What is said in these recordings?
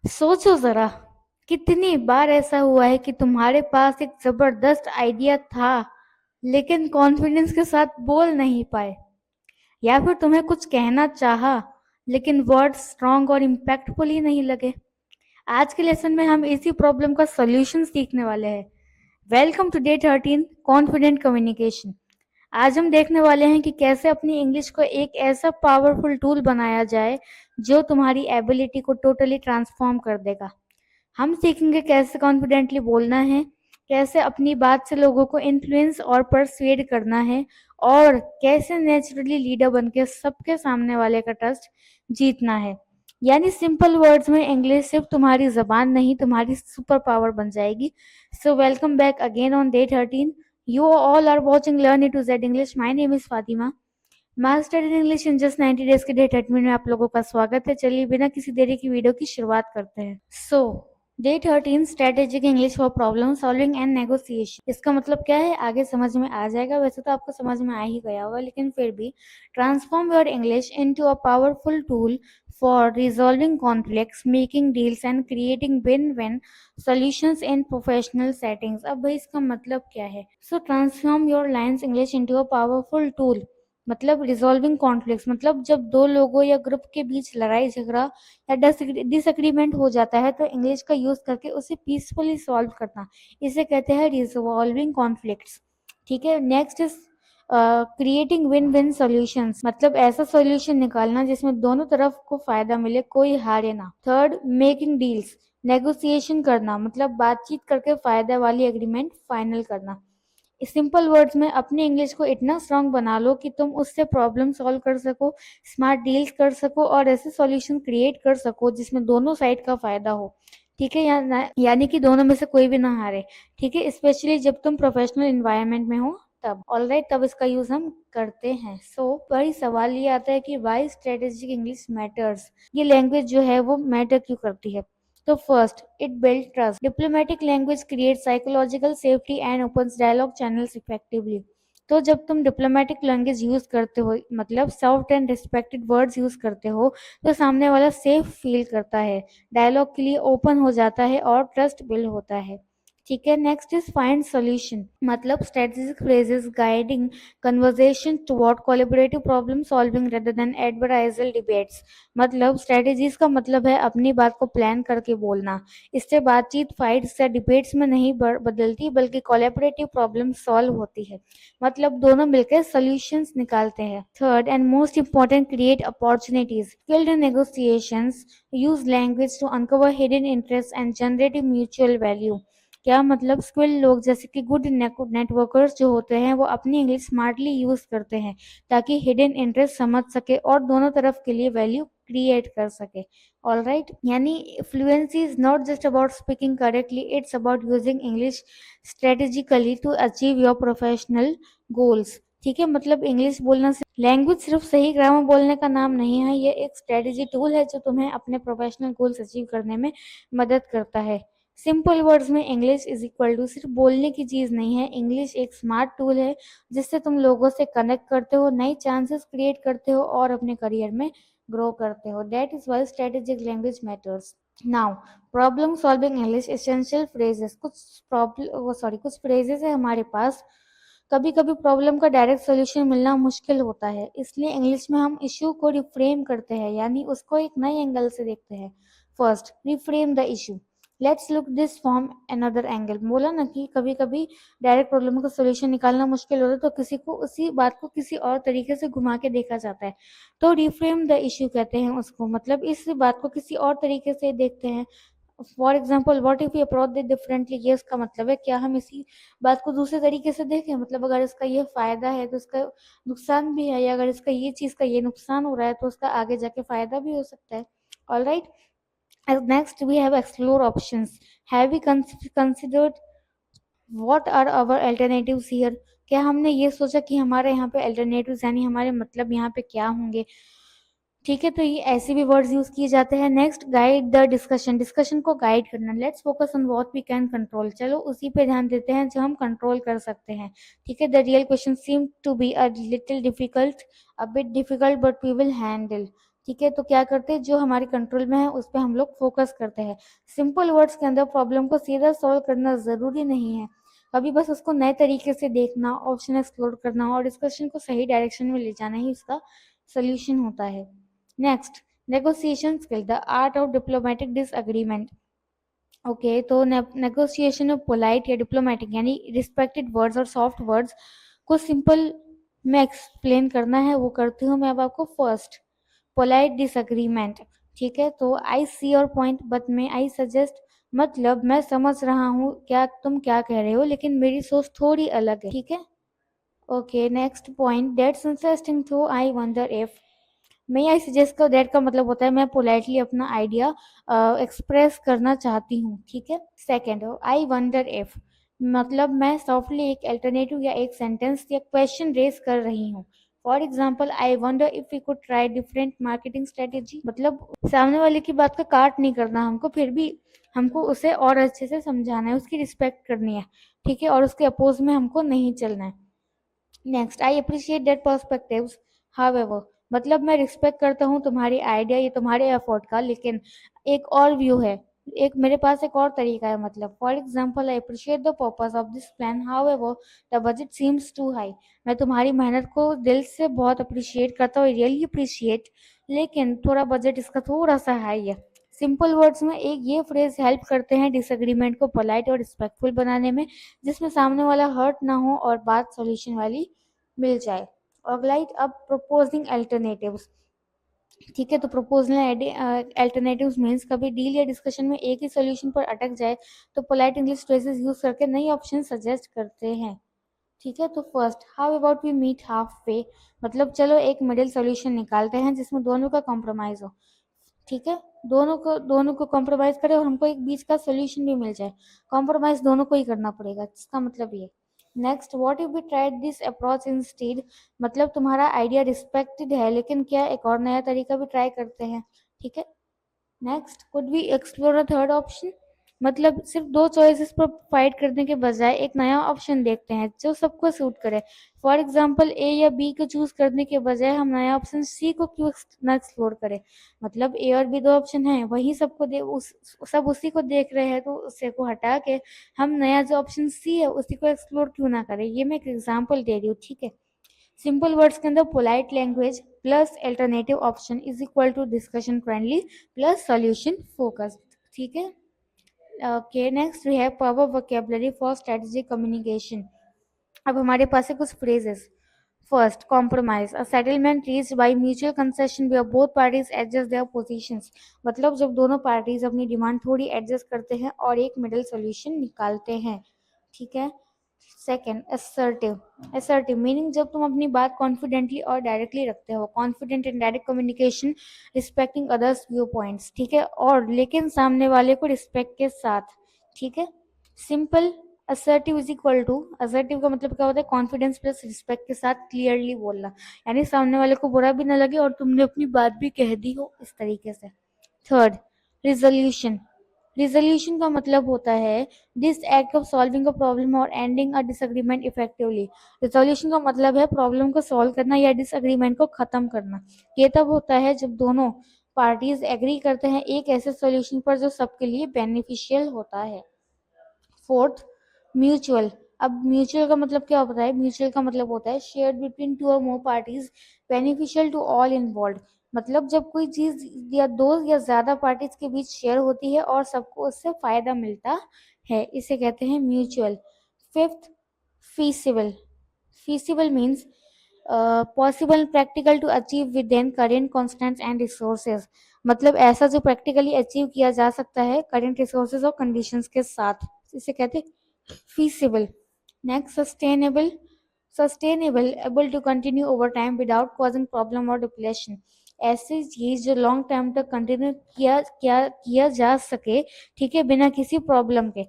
सोचो जरा, कितनी बार ऐसा हुआ है कि तुम्हारे पास एक जबरदस्त आइडिया था लेकिन कॉन्फिडेंस के साथ बोल नहीं पाए, या फिर तुम्हें कुछ कहना चाहा लेकिन वर्ड्स स्ट्रांग और इम्पैक्टफुल ही नहीं लगे। आज के लेसन में हम इसी प्रॉब्लम का सॉल्यूशन सीखने वाले हैं। Welcome to day 13 confident communication. आज हम देखने वाले हैं कि कैसे अपनी इंग्लिश को एक ऐसा पावरफुल टूल बनाया जाए जो तुम्हारी एबिलिटी को टोटली ट्रांसफॉर्म कर देगा। हम सीखेंगे कैसे कॉन्फिडेंटली बोलना है, कैसे अपनी बात से लोगों को इन्फ्लुएंस और परsuade करना है, और कैसे नेचुरली लीडर बनके सबके सामने वाले का ट्रस्ट जीतना है। यानी सिंपल वर्ड्स में इंग्लिश सिर्फ तुम्हारी जबान नहीं, तुम्हारी सुपर पावर बन जाएगी। So welcome back again on day 13। You all are watching learn it to Z English. My name is Fatima, master in English in just 90 days के डे 13 में आप लोगों का स्वागत है। चलिए बिना किसी देरी की वीडियो की शुरुआत करते हैं। So day 13 strategic English for problem solving and negotiation. इसका मतलब क्या है आगे समझ में आ जाएगा। वैसे तो आपको समझ में आ ही गया होगा, लेकिन फिर भी transform your English into a powerful tool for resolving conflicts, making deals and creating win win solutions in professional settings. अब भाई इसका मतलब क्या है? So transform your lines English into a powerful tool मतलब रिजॉल्विंग कॉन्फ्लिक्ट्स, मतलब जब दो लोगों या ग्रुप के बीच लड़ाई झगड़ा या डिसएग्रीमेंट हो जाता है तो इंग्लिश का यूज करके उसे पीसफुली सॉल्व करना, इसे कहते हैं रिजॉल्विंग कॉन्फ्लिक्ट्स। ठीक है, next is creating win win solutions, मतलब ऐसा सॉल्यूशन निकालना जिसमें दोनों तरफ को फायदा मिले, कोई हारे ना। थर्ड, मेकिंग डील्स, नेगोशिएशन करना, मतलब बातचीत करके फायदा वाली एग्रीमेंट फाइनल करना। सिंपल वर्ड्स में अपनी इंग्लिश को इतना स्ट्रांग बना लो कि तुम उससे प्रॉब्लम सॉल्व कर सको, स्मार्ट डील्स कर सको और ऐसे सॉल्यूशन क्रिएट कर सको जिसमें दोनों साइड का फायदा हो। ठीक है, यानी कि दोनों में से कोई भी ना हारे। ठीक है, स्पेशली जब तुम प्रोफेशनल इन्वायरमेंट में हो तब। ऑलराइट, तब इसका यूज हम करते हैं। सो बड़ी सवाल ये आता है कि वाई स्ट्रेटेजिक इंग्लिश मैटर्स, ये लैंग्वेज जो है वो मैटर क्यों करती है। तो first, it build trust. Diplomatic language create psychological safety and opens dialog channels effectively. तो जब तुम डिप्लोमेटिक लैंग्वेज यूज करते हो, मतलब soft and respected words use करते हो, तो सामने वाला सेफ फील करता है, डायलॉग के लिए ओपन हो जाता है और ट्रस्ट बिल्ड होता है। ठीक है, नेक्स्ट इज फाइंड सॉल्यूशन, मतलब strategic phrases guiding conversation toward collaborative problem solving rather than adversarial debates. मतलब स्ट्रेटेजीज का मतलब है अपनी बात को प्लान करके बोलना। इससे बातचीत फाइट्स या डिबेट्स में नहीं बदलती, बल्कि कोलैबोरेटिव प्रॉब्लम सॉल्व होती है, मतलब दोनों मिलकर सॉल्यूशंस निकालते हैं। Third and most important, create opportunities. Skilled negotiations use language to uncover hidden interest and generate mutual value. क्या मतलब, स्किल्ड लोग जैसे कि गुड नेटवर्कर्स जो होते हैं वो अपनी इंग्लिश स्मार्टली यूज करते हैं ताकि हिडन इंटरेस्ट समझ सके और दोनों तरफ के लिए वैल्यू क्रिएट कर सके। ऑल राइट, यानी fluency is not just about speaking correctly, it's about using English strategically to achieve your professional goals. ठीक है, मतलब इंग्लिश बोलना से लैंग्वेज सिर्फ सही ग्रामर बोलने का नाम नहीं है, ये एक स्ट्रेटेजी टूल है जो तुम्हें अपने प्रोफेशनल गोल्स अचीव करने में मदद करता है। सिंपल वर्ड्स में इंग्लिश इज इक्वल टू सिर्फ बोलने की चीज नहीं है, इंग्लिश एक स्मार्ट टूल है जिससे तुम लोगों से कनेक्ट करते हो, नई चांसेस क्रिएट करते हो और अपने करियर में ग्रो करते हो। That is why strategic language matters. Now, problem solving English essential phrases. कुछ फ्रेजेस है हमारे पास। कभी कभी प्रॉब्लम का डायरेक्ट सॉल्यूशन मिलना मुश्किल होता है, इसलिए इंग्लिश में हम इश्यू को रिफ्रेम करते हैं, यानी उसको एक नए एंगल से देखते हैं। First, reframe the issue. Let's look this from another angle. बोला ना कि कभी कभी डायरेक्ट प्रॉब्लम का सोल्यूशन निकालना मुश्किल होता है तो किसी को उसी बात को किसी और तरीके से घुमा के देखा जाता है, तो रिफ्रेम द इशू कहते हैं उसको, मतलब इस बात को किसी और तरीके से देखते हैं। For example, what if you approach it differently, ये उसका मतलब है क्या हम इसी बात को दूसरे तरीके से देखें, मतलब अगर इसका ये फायदा है तो इसका नुकसान भी है, या अगर इसका ये चीज का ये नुकसान हो रहा है तो उसका आगे जाके फायदा भी हो सकता है। All right, next we have explore options. Have we considered what are our alternatives here? क्या हमने ये सोचा कि हमारे यहाँ पे alternatives यानी हमारे मतलब यहाँ पे क्या होंगे। ठीक है, तो ये ऐसे भी वर्ड्स यूज किए जाते हैं। Next, guide the discussion. Discussion को गाइड करना। Let's focus on what we can control. चलो उसी पे ध्यान देते हैं जो हम कंट्रोल कर सकते हैं। ठीक है, the real question seem to be a little difficult, a bit difficult, but we will handle. ठीक है, तो क्या करते हैं, जो हमारे कंट्रोल में है उस पर हम लोग फोकस करते हैं। सिंपल वर्ड्स के अंदर प्रॉब्लम को सीधा सॉल्व करना ज़रूरी नहीं है, कभी बस उसको नए तरीके से देखना, ऑप्शन एक्सप्लोर करना और डिस्कशन को सही डायरेक्शन में ले जाना ही इसका सोल्यूशन होता है। Next, negotiation skill, the art of diplomatic disagreement. Okay, तो नेगोशिएशन में पोलाइट या डिप्लोमेटिक यानी रिस्पेक्टेड वर्ड्स और सॉफ्ट वर्ड्स को सिंपल में एक्सप्लेन करना है, वो करती हूँ मैं अब आपको। First, polite disagreement. ठीक है, तो I see your point but may I suggest, मतलब मैं समझ रहा हूँ क्या तुम क्या कह रहे हो, लेकिन मेरी सोच थोड़ी अलग है। ठीक है, okay. Next point, that's interesting थो आई वंडर इफ। मैं आई सजेस्ट का दैट का मतलब होता है मैं पोलाइटली अपना आइडिया एक्सप्रेस करना चाहती हूँ। ठीक है। सेकेंड, आई वंडर इफ, मतलब मैं सॉफ्टली एक अल्टरनेटिव या एक सेंटेंस या क्वेश्चन रेज कर रही हूँ। For example, I wonder if we could try different marketing strategy, मतलब सामने वाले की बात का काट नहीं करना हमको, फिर भी हमको उसे और अच्छे से समझाना है, उसकी रिस्पेक्ट करनी है। ठीक है, और उसके अपोज में हमको नहीं चलना है। Next, I appreciate that perspectives, however, मतलब मैं रिस्पेक्ट करता हूँ तुम्हारी आइडिया या तुम्हारे एफर्ट का, लेकिन एक और व्यू है, एक मेरे पास एक और तरीका है। मतलब for example, I appreciate the purpose of this plan, however the budget seems to high, मैं तुम्हारी मेहनत को दिल से बहुत अप्रिशिएट करता हूँ, रियली अप्रिशिएट, लेकिन थोड़ा बजट इसका थोड़ा सा हाई है। सिंपल वर्ड्स में एक ये फ्रेज हेल्प करते हैं डिसएग्रीमेंट को पोलाइट और रिस्पेक्टफुल बनाने में, जिसमें सामने वाला हर्ट ना हो और बात सॉल्यूशन वाली मिल जाए। ऑर्गेनाइज अब प्रपोजिंग अल्टरनेटिव्स। ठीक है, तो प्रपोजल अल्टरनेटिव्स मीन्स कभी डील या डिस्कशन में एक ही सॉल्यूशन पर अटक जाए तो पोलाइट इंग्लिश फ्रेजेस यूज करके नई ऑप्शन सजेस्ट करते हैं। ठीक है, तो first, how about we meet half way, मतलब चलो एक मिडिल सॉल्यूशन निकालते हैं जिसमें दोनों का कॉम्प्रोमाइज हो। ठीक है, दोनों को कॉम्प्रोमाइज करें और हमको एक बीच का सोल्यूशन भी मिल जाए। कॉम्प्रोमाइज दोनों को ही करना पड़ेगा, इसका मतलब ये। Next, what if we tried this approach instead, मतलब तुम्हारा आइडिया रिस्पेक्टेड है, लेकिन क्या एक और नया तरीका भी ट्राई करते हैं। ठीक है। Next, could we explore a third option, मतलब सिर्फ दो चॉइसेस पर फाइट करने के बजाय एक नया ऑप्शन देखते हैं जो सबको सूट करे। फॉर एग्जांपल, ए या बी को चूज करने के बजाय हम नया ऑप्शन सी को क्यों ना एक्सप्लोर करें। मतलब ए और बी दो ऑप्शन हैं, वही सबको सब उसी को देख रहे हैं, तो उसे को हटा के हम नया जो ऑप्शन सी है उसी को एक्सप्लोर क्यों ना करें। ये मैं एक एग्जाम्पल दे रही हूँ। ठीक है, सिंपल वर्ड्स के अंदर polite language plus alternative option is equal to discussion friendly plus solution focused. ठीक है, okay. Next we have power vocabulary for strategic communication. अब हमारे पास है कुछ phrases. First, compromise, a settlement reached by mutual concession where both parties adjust their positions, मतलब जब दोनों पार्टीज अपनी डिमांड थोड़ी एडजस्ट करते हैं और एक मिडिल सॉल्यूशन निकालते हैं। ठीक है। सेकेंड, असर्टिव, असर्टिव मीनिंग जब तुम अपनी बात कॉन्फिडेंटली और डायरेक्टली रखते हो, confident in direct communication, respecting others view points. ठीक है, और लेकिन सामने वाले को रिस्पेक्ट के साथ। ठीक है, simple, assertive is equal to, assertive का मतलब क्या होता है, कॉन्फिडेंस प्लस रिस्पेक्ट के साथ क्लियरली बोलना, यानी सामने वाले को बुरा भी ना लगे और तुमने अपनी बात भी कह दी हो इस तरीके से। थर्ड, रिजोल्यूशन, रिजोल्यूशन का मतलब होता है this act of solving a problem और ending a disagreement effectively. Resolution का मतलब है प्रॉब्लम को सॉल्व करना या डिसएग्रीमेंट को खत्म करना। ये तब होता है जब दोनों पार्टीज एग्री करते हैं एक ऐसे सॉल्यूशन पर जो सबके लिए बेनिफिशियल होता है। फोर्थ, म्यूचुअल, अब म्यूचुअल का मतलब क्या होता है, म्यूचुअल का मतलब होता है shared between two or more parties, beneficial to all involve, मतलब जब कोई चीज या दो या ज्यादा पार्टीज के बीच शेयर होती है और सबको उससे फायदा मिलता है, इसे कहते हैं mutual. Fifth, feasible, feasible means possible practical to achieve within current constants and resources, मतलब ऐसा जो प्रैक्टिकली अचीव किया जा सकता है करंट रिसोर्सेज और कंडीशंस के साथ, इसे कहते हैं feasible। Next, sustainable, sustainable able to continue over time without causing problem और डिप्लेशन, ऐसी चीज जो लॉन्ग टाइम तक कंटिन्यू किया जा सके। ठीक है, बिना किसी प्रॉब्लम के।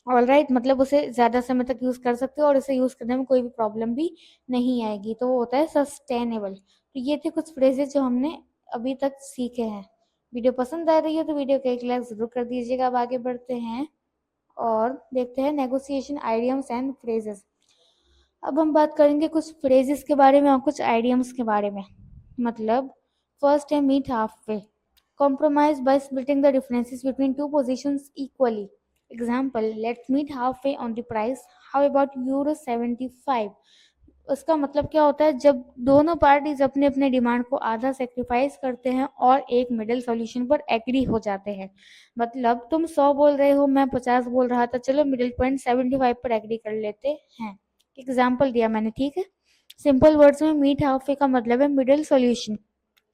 ऑल राइट, मतलब उसे ज़्यादा समय तक यूज़ कर सकते हो और उसे यूज़ करने में कोई भी प्रॉब्लम भी नहीं आएगी, तो वो होता है सस्टेनेबल। तो ये थे कुछ फ्रेजेस जो हमने अभी तक सीखे हैं। वीडियो पसंद आ रही है तो वीडियो को एक लाइक ज़रूर कर दीजिएगा। अब आगे बढ़ते हैं और देखते हैं नेगोशिएशन आइडियम्स एंड फ्रेजेस। अब हम बात करेंगे कुछ फ्रेजेस के बारे में और कुछ आइडियम्स के बारे में। मतलब फर्स्ट है meet half way, compromise by splitting the differences between two positions equally. Example, let's meet halfway on the price. How about euro 75? उसका मतलब क्या होता है, जब दोनों पार्टीज अपने अपने डिमांड को आधा सेक्रीफाइस करते हैं और एक मिडिल सॉल्यूशन पर एग्री हो जाते हैं। मतलब तुम 100 बोल रहे हो, मैं 50 बोल रहा था, चलो मिडिल पॉइंट 75 पर एग्री कर लेते हैं। एग्जाम्पल दिया मैंने, ठीक है। सिंपल वर्ड्स में मीट हाफ का मतलब है मिडिल सॉल्यूशन,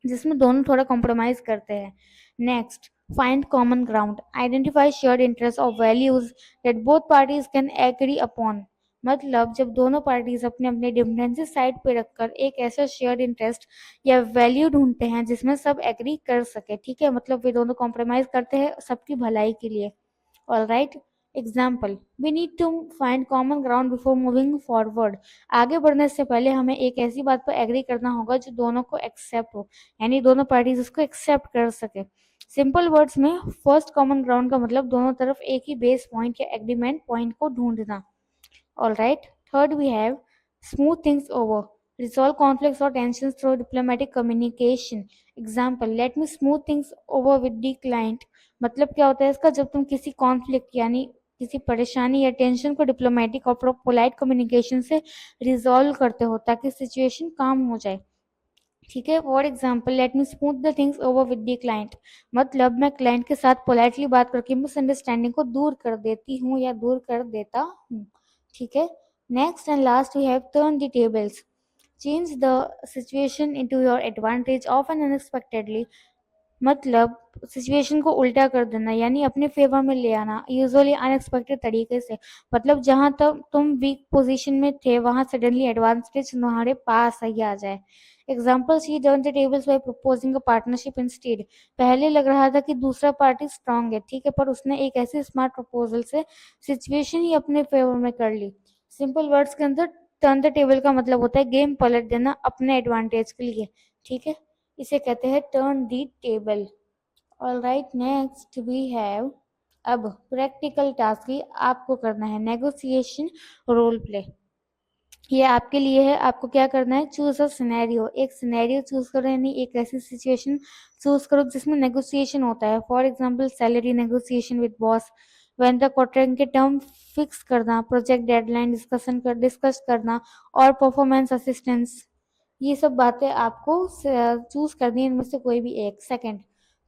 जिसमें दोनों थोड़ा कॉम्प्रोमाइज करते हैं। Next, find common ground, identify shared interest और values that both parties can agree upon. मतलब जब दोनों पार्टीज अपने अपने डिफरेंसेस साइड पे रखकर एक ऐसा शेयर्ड इंटरेस्ट या वैल्यू ढूंढते हैं जिसमें सब एग्री कर सके, ठीक है, मतलब वे दोनों कॉम्प्रोमाइज करते हैं सबकी भलाई के लिए। All right, example, we need to find common ground before moving forward. आगे बढ़ने से पहले हमें एक ऐसी बात पर एग्री करना होगा जो दोनों को एक्सेप्ट हो, यानी दोनों पार्टीज उसको एक्सेप्ट कर सके। सिंपल वर्ड्स में फर्स्ट कॉमन ग्राउंड का मतलब दोनों तरफ एक ही बेस पॉइंट या एग्रीमेंट पॉइंट को ढूंढना। All right. Third, we have smooth things over. Resolve conflicts or tensions through diplomatic communication. Example, let me smooth things over with the client. मतलब क्या होता है इसका, जब तुम किसी कॉन्फ्लिक्ट यानी किसी परेशानी या टेंशन को डिप्लोमेटिक और पोलाइट कम्युनिकेशन से रिजॉल्व करते हो ताकि सिचुएशन काम हो जाए, ठीक है। For example, let me smooth the things over with the client, मतलब मैं क्लाइंट के साथ पोलाइटली बात करके मिसअंडरस्टैंडिंग को दूर कर देती हूँ या दूर कर देता हूँ, ठीक है। Next and last we have turn the tables, change the situation into your advantage often unexpectedly. मतलब सिचुएशन को उल्टा कर देना यानी अपने फेवर में ले आना, यूजुअली अनएक्सपेक्टेड तरीके से। मतलब जहां तक तुम वीक पोजीशन में थे वहां सडनली एडवांटेज तुम्हारे पास ही आ जाए। Example, she turn the tables by proposing a partnership instead. पहले लग रहा था कि दूसरा पार्टी स्ट्रांग है, ठीक है, पर उसने एक ऐसे स्मार्ट प्रपोजल से सिचुएशन ही अपने फेवर में कर ली। सिंपल वर्ड्स के अंदर टर्न द टेबल का मतलब होता है गेम पलट देना अपने एडवांटेज के लिए, ठीक है। इसे कहते हैं turn the table. All right, next we have, अब प्रैक्टिकल टास्क ही आपको करना है, नेगोशिएशन रोल प्ले। ये आपके लिए है, आपको क्या करना है, चूज अ सिनेरियो, एक सिनेरियो चूज करो यानी एक ऐसी सिचुएशन चूज करो जिसमें नेगोशिएशन होता है। For example, salary negotiation with boss, when the contract के टर्म फिक्स करना, प्रोजेक्ट डेडलाइन डिस्कस करना और परफॉर्मेंस असिस्टेंस। ये सब बातें आपको चूज करनी है इनमें से कोई भी एक। Second,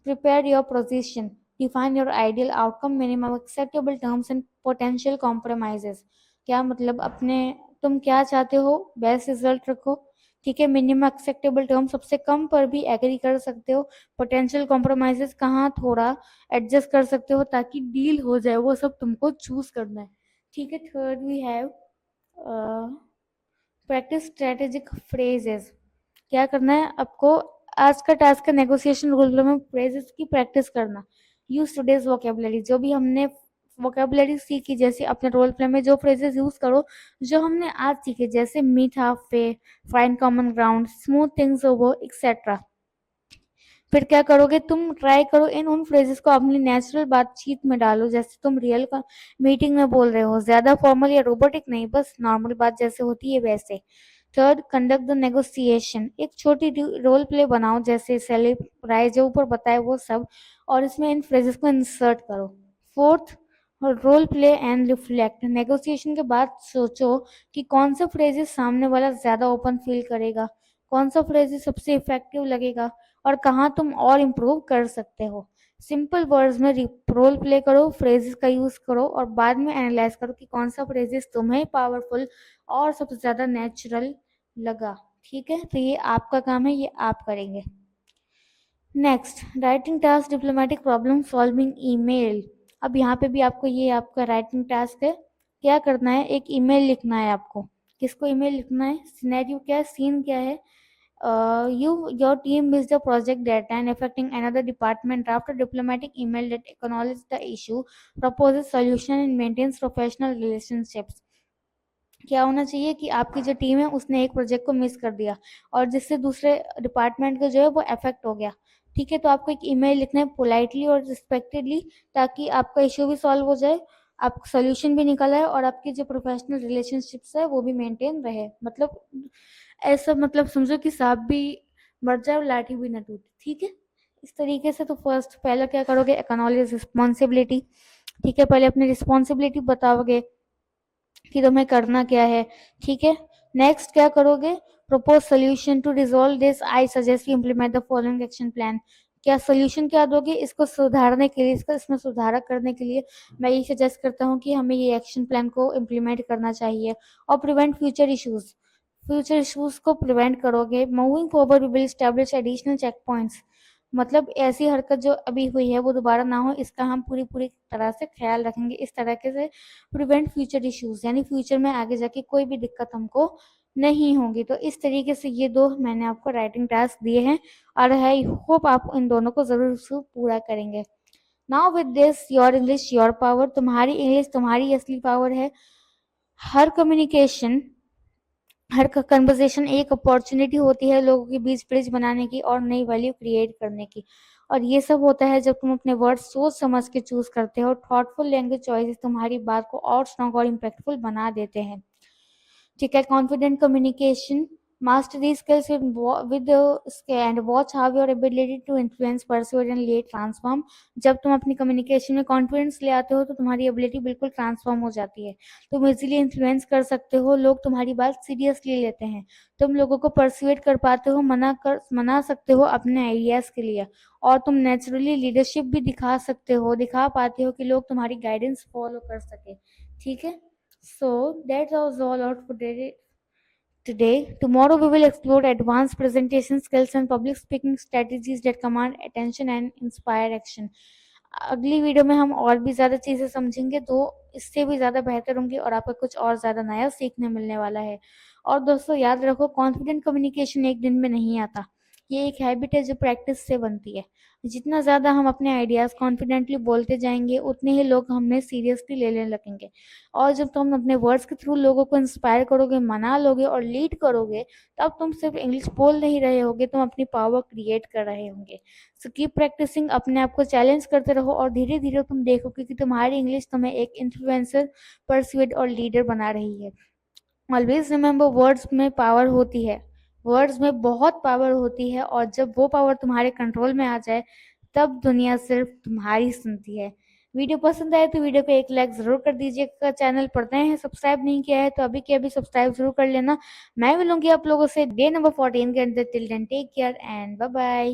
prepare your position, define your ideal outcome, minimum acceptable terms and potential compromises. क्या मतलब, अपने तुम क्या चाहते हो, बेस्ट रिजल्ट रखो, ठीक है। मिनिमम एक्सेप्टेबल टर्म, सबसे कम पर भी एग्री कर सकते हो। पोटेंशियल कॉम्प्रोमाइजेस, कहाँ थोड़ा एडजस्ट कर सकते हो ताकि डील हो जाए, वो सब तुमको चूज करना है, ठीक है। Third we have practice strategic phrases. क्या करना है आपको, आज का टास्क है नेगोशिएशन रूल में फ्रेजेस की प्रैक्टिस करना। यूज टुडेज वोकेबलरी, जो भी हमने वोकेबलरी सीखी, जैसे अपने रोल प्ले में जो फ्रेजेस यूज करो जो हमने आज सीखे, जैसे meet half way, find common ground, smooth things over, etcetera. फिर क्या करोगे, तुम ट्राई करो इन उन फ्रेजेस को अपनी नेचुरल बातचीत में डालो, जैसे तुम रियल का मीटिंग में बोल रहे हो, ज्यादा फॉर्मल या रोबोटिक नहीं, बस नॉर्मल बात जैसे होती है वैसे। थर्ड, कंडक्ट द नेगोशिएशन, एक छोटी रोल प्ले बनाओ जैसे सेलिब राय जो ऊपर बताए वो सब, और इसमें इन फ्रेजेस को इंसर्ट करो। Fourth, role play and reflect, negotiation के बाद सोचो कि कौन सा फ्रेजेस सामने वाला ज्यादा ओपन फील करेगा, कौन सा फ्रेजेस सबसे इफेक्टिव लगेगा और कहाँ तुम और इम्प्रूव कर सकते हो। सिंपल वर्ड्स में रोल प्ले करो, फ्रेजेस का यूज करो और बाद में एनालाइज करो कि कौन सा फ्रेजेस तुम्हें पावरफुल और सबसे ज्यादा नेचुरल लगा, ठीक है। तो ये आपका काम है, ये आप करेंगे। Next, writing task diplomatic problem solving email. अब यहाँ पे भी आपको, ये आपका राइटिंग टास्क है। क्या करना है, एक ईमेल लिखना है आपको। किसको ईमेल लिखना है, सिनेरियो क्या है, सीन क्या है, your team missed the project deadline affecting another department. Draft a diplomatic email that acknowledges the issue, proposes solution and maintains professional relationships. क्या होना चाहिए कि आपकी जो टीम है उसने एक प्रोजेक्ट को मिस कर दिया और जिससे दूसरे डिपार्टमेंट को जो है वो अफेक्ट हो गया, ठीक है। तो आपको एक ईमेल लिखना है पोलाइटली और रिस्पेक्टेडली, ताकि आपका इश्यू भी सॉल्व हो जाए, आप सोल्यूशन भी निकल आए और आपकी जो प्रोफेशनल रिलेशनशिप्स है वो भी मेंटेन रहे। मतलब ऐसा, मतलब समझो कि सांप भी मर जाए और लाठी भी न टूटे, ठीक है, इस तरीके से। तो फर्स्ट पहला क्या करोगे, एक्नॉलेज रिस्पॉन्सिबिलिटी। ठीक है, पहले अपनी रिस्पॉन्सिबिलिटी बताओगे कि तुम्हें करना क्या है। ठीक है, नेक्स्ट क्या करोगे, propose solution to resolve this, I suggest you implement the following action plan. क्या सोल्यूशन क्या दोगे इसको सुधारने के लिए, इसमें सुधार करने के लिए मैं ये सजेस्ट करता हूँ कि हमें ये एक्शन प्लान को इम्प्लीमेंट करना चाहिए। और prevent future issues, future issues को प्रिवेंट करोगे। Moving forward we will establish additional check points, मतलब ऐसी हरकत जो अभी हुई है वो दोबारा ना हो, इसका हम पूरी पूरी तरह से ख्याल रखेंगे। इस तरीके से प्रिवेंट फ्यूचर इश्यूज, यानी फ्यूचर में आगे जाके कोई भी दिक्कत हमको नहीं होगी। तो इस तरीके से ये दो मैंने आपको राइटिंग टास्क दिए हैं और आई होप आप इन दोनों को जरूर पूरा करेंगे। Now with this your English your power, तुम्हारी इंग्लिश तुम्हारी असली पावर है। हर कम्युनिकेशन, हर कन्वर्सेशन एक अपॉर्चुनिटी होती है लोगों के बीच ब्रिज बनाने की और नई वैल्यू क्रिएट करने की। और ये सब होता है जब तुम अपने वर्ड सोच समझ के चूज करते हो। थॉटफुल लैंग्वेज चॉइसेस तुम्हारी बात को और स्ट्रॉन्ग और इम्पैक्टफुल बना देते हैं। ठीक है, confident communication, master these skills with the and watch how your ability to influence, persuade and lead transform। जब तुम अपनी कम्युनिकेशन में कॉन्फिडेंस ले आते हो तो तुम्हारी एबिलिटी बिल्कुल ट्रांसफॉर्म हो जाती है। तुम इजीली इन्फ्लुएंस कर सकते हो, लोग तुम्हारी बात सीरियसली लेते हैं। तुम लोगों को परसुएट कर पाते हो, मना सकते हो अपने आइडियाज के लिए। और तुम नेचुरली लीडरशिप भी दिखा पाते हो कि लोग तुम्हारी गाइडेंस फॉलो कर सके। ठीक है, so that was all out for today. Tomorrow we will explore advanced presentation skills and public speaking strategies that command attention and inspire action। अगली वीडियो में हम और भी ज्यादा चीजें समझेंगे, तो इससे भी ज्यादा बेहतर होंगी और आपको कुछ और ज्यादा नया सीखने मिलने वाला है। और दोस्तों याद रखो, कॉन्फिडेंट कम्युनिकेशन एक दिन में नहीं आता, ये एक हैबिट है जो प्रैक्टिस से बनती है। जितना ज्यादा हम अपने आइडियाज कॉन्फिडेंटली बोलते जाएंगे उतने ही लोग हमें सीरियसली लेने लगेंगे। और जब तुम अपने वर्ड्स के थ्रू लोगों को इंस्पायर करोगे, मना लोगे और लीड करोगे, तब तुम सिर्फ इंग्लिश बोल नहीं रहे होगे, तुम अपनी पावर क्रिएट कर रहे होंगे। सो कीप प्रैक्टिसिंग, अपने आप को चैलेंज करते रहो और धीरे धीरे तुम देखोगे कि तुम्हारी इंग्लिश तुम्हें एक इन्फ्लुएंसर, परसुएड और लीडर बना रही है। ऑलवेज रिमेंबर, वर्ड्स में पावर होती है, वर्ड्स में बहुत पावर होती है। और जब वो पावर तुम्हारे कंट्रोल में आ जाए तब दुनिया सिर्फ तुम्हारी सुनती है। वीडियो पसंद आए तो वीडियो को एक लाइक जरूर कर दीजिएगा। चैनल पर नए हैं, सब्सक्राइब नहीं किया है तो अभी के अभी सब्सक्राइब जरूर कर लेना। मैं मिलूंगी आप लोगों से डे नंबर 14 के अंदर। Till then take care and bye bye.